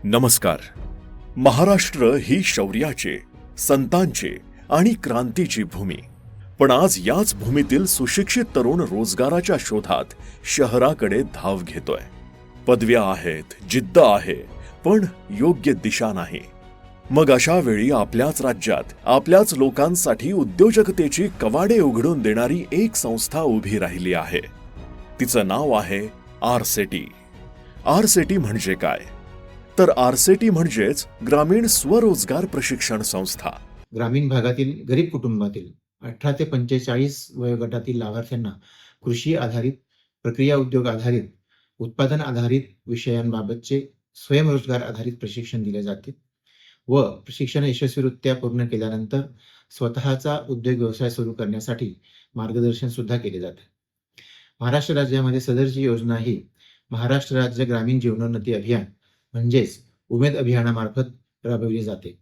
नमस्कार. महाराष्ट्र ही शौर्याचे, संतांचे आणि क्रांतीची भूमी. पण आज याच भूमीतील सुशिक्षित तरुण रोजगाराच्या शोधात शहराकडे धाव घेतोय. पदव्या आहेत, जिद्द आहे, पण योग्य दिशा नाही. मग अशा वेळी आपल्याच राज्यात आपल्याच लोकांसाठी उद्योजकतेची कवाडे उघडून देणारी एक संस्था उभी राहिली आहे. तिचं नाव आहे आरसेटी. आरसेटी म्हणजे काय? तर आरसेटी म्हणजेच ग्रामीण स्वरोजगार प्रशिक्षण संस्था. ग्रामीण भागातील गरीब कुटुंबातील 18 ते 45 वयोगटातील लाभार्थ्यांना कृषी आधारित, प्रक्रिया उद्योग आधारित, उत्पादन आधारित विषयांबाबतचे स्वयंरोजगार आधारित प्रशिक्षण दिले जाते व प्रशिक्षण यशस्वीरित्या पूर्ण केल्यानंतर स्वतःचा उद्योग व्यवसाय सुरू करण्यासाठी मार्गदर्शन सुद्धा केले जाते. महाराष्ट्र राज्यामध्ये सदरची योजना ही महाराष्ट्र राज्य ग्रामीण जीवनोन्नती अभियान म्हणजेच उमेद अभियानामार्फत राबविली जाते.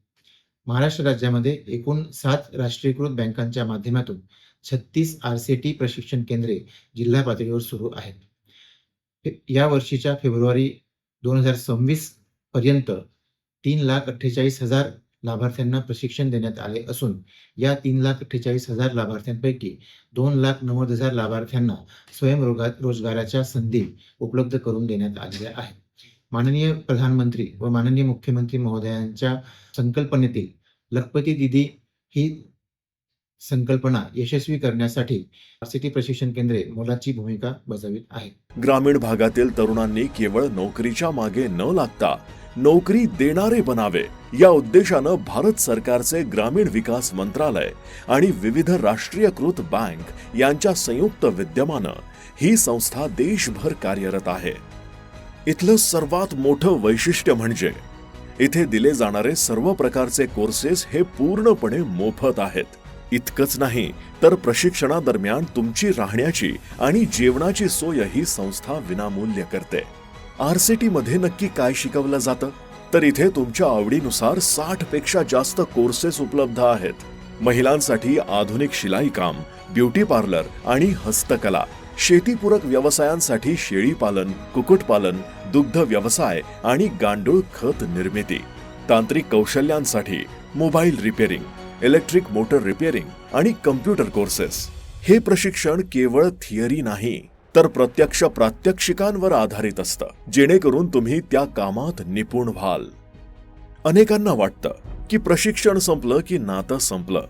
महाराष्ट्र राज्यामध्ये एकूण 7 राष्ट्रीयकृत बँकांच्या माध्यमातून 36 आरसेटी प्रशिक्षण केंद्रे जिल्हा पातळीवर सुरू आहेत. या वर्षीच्या फेब्रुवारी 2026 पर्यंत 3,48,000 लाभार्थ्यांना प्रशिक्षण देण्यात आले असून या 3,48,000 लाभार्थ्यांपैकी 2,90,000 लाभार्थ्यांना स्वयंरोजगाराच्या संधी उपलब्ध करून देण्यात आलेल्या आहेत. माननीय प्रधानमंत्री व माननीय मुख्यमंत्री महोदयांच्या संकल्पनेतील लखपती दीदी ही संकल्पना यशस्वी करण्यासाठी आरसेटी प्रशिक्षण केंद्रे मोलाची भूमिका बजावत आहेत. ग्रामीण भागातील तरुणांनी केवळ नोकरीच्या मागे न लागता नोकरी देणारे बनावे या उद्देशानं भारत सरकारचे ग्रामीण विकास मंत्रालय आणि विविध राष्ट्रीयकृत बँक यांच्या संयुक्त विद्यमानं ही संस्था देशभर कार्यरत आहे. इथलं सर्वात मोठं वैशिष्ट्य म्हणजे इथे दिले जाणारे सर्व प्रकारचे कोर्सेस हे पूर्णपणे मोफत आहेत. इतकंच नाही तर प्रशिक्षणादरम्यान तुमची राहण्याची आणि जेवणाची सोय ही संस्था विनामूल्य करते. आरसेटी मध्ये नक्की काय शिकवलं जातं? तर इथे तुमच्या आवडीनुसार 60 पेक्षा जास्त कोर्सेस उपलब्ध आहेत. महिलांसाठी आधुनिक शिलाई काम, ब्युटी पार्लर आणि हस्तकला, शेतीपूरक व्यवसायांसाठी शेळीपालन, कुक्कुटपालन, दुग्ध व्यवसाय आणि गांडूळ खत निर्मिती, तांत्रिक कौशल्यांसाठी mobile repairing, electric motor repairing आणि कम्प्युटर कोर्सेस. हे प्रशिक्षण केवळ थिअरी नाही तर प्रत्यक्ष प्रात्यक्षिकांवर आधारित असतं, जेणेकरून तुम्ही त्या कामात निपुण व्हाल. अनेकांना वाटतं की प्रशिक्षण संपलं की नातं संपलं,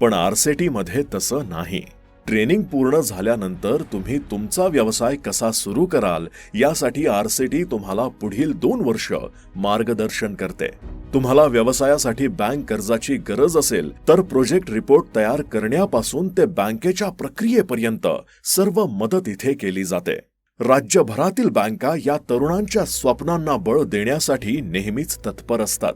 पण आरसेटी मध्ये तसं नाही. ट्रेनिंग पूर्ण झाल्यानंतर तुम्ही तुमचा व्यवसाय कसा सुरू कराल यासाठी आरसेटी तुम्हाला पुढील 2 वर्ष मार्गदर्शन करते. तुम्हाला व्यवसायासाठी बँक कर्जाची गरज असेल तर प्रोजेक्ट रिपोर्ट तयार करण्यापासून ते बँकेच्या प्रक्रियेपर्यंत सर्व मदत इथे केली जाते. राज्यभरातील बँका या तरुणांच्या स्वप्नांना बळ देण्यासाठी नेहमीच तत्पर असतात.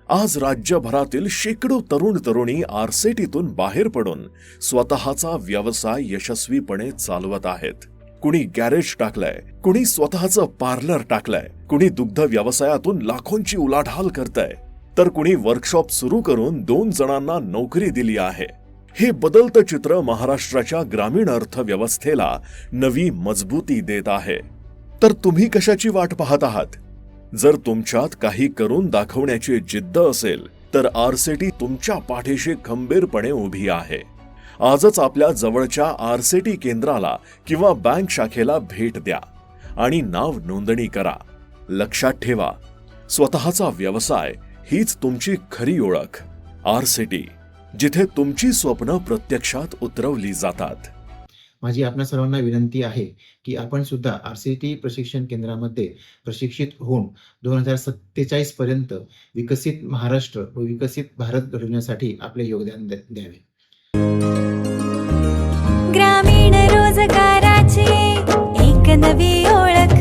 आज राज्यभरातील शेकडो तरुण तरुणी आरसेटीतून बाहेर पडून स्वतःचा व्यवसाय यशस्वीपणे चालवत आहेत. कुणी गॅरेज टाकलंय, कुणी स्वतःचं पार्लर टाकलंय, कुणी दुग्ध व्यवसायातून लाखोंची उलाढाल करतंय, तर कुणी वर्कशॉप सुरू करून 2 जणांना नोकरी दिली आहे. हे बदलतं चित्र महाराष्ट्राच्या ग्रामीण अर्थव्यवस्थेला नवी मजबूती देत आहे. तर तुम्ही कशाची वाट पाहत आहात? जर तुमच्यात काही करून दाखवण्याची जिद्द असेल तर आरसेटी तुमच्या पाठीशी खंबीरपणे उभी आहे. आजच आपल्या जवळच्या आरसेटी केंद्राला किंवा बँक शाखेला भेट द्या आणि नाव नोंदणी करा. लक्षात ठेवा, स्वतःचा व्यवसाय हीच तुमची खरी ओळख. आरसेटी, जिथे तुमची स्वप्न प्रत्यक्षात उतरवली जातात. माझी आपणा सर्वांना विनंती आहे की आपण सुद्धा आरसेटी प्रशिक्षण केंद्रामध्ये प्रशिक्षित होऊन 2047 पर्यंत विकसित महाराष्ट्र व विकसित भारत घडवण्यासाठी आपले योगदान द्यावे. ग्रामीण रोजगाराची एक नवी ओळख,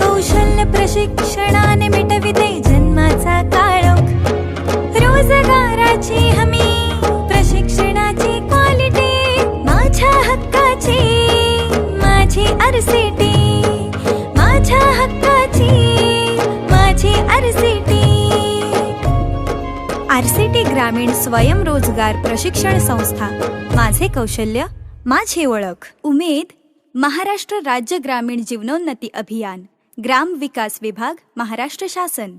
कौशल्य प्रशिक्षणाने मिटविते जन्माचा काळोख. रोजगाराची हमी, प्रशिक्षणाची क्वालिटी, माझ्या हक्काची माझी आरसेटी, माझ्या हक्काची माझी आरसेटी. आरसेटी ग्रामीण स्वयंरोजगार प्रशिक्षण संस्था. माझे कौशल्य माझी ओळख. उमेद महाराष्ट्र राज्य ग्रामीण जीवनोन्नती अभियान, ग्राम विकास विभाग, महाराष्ट्र शासन.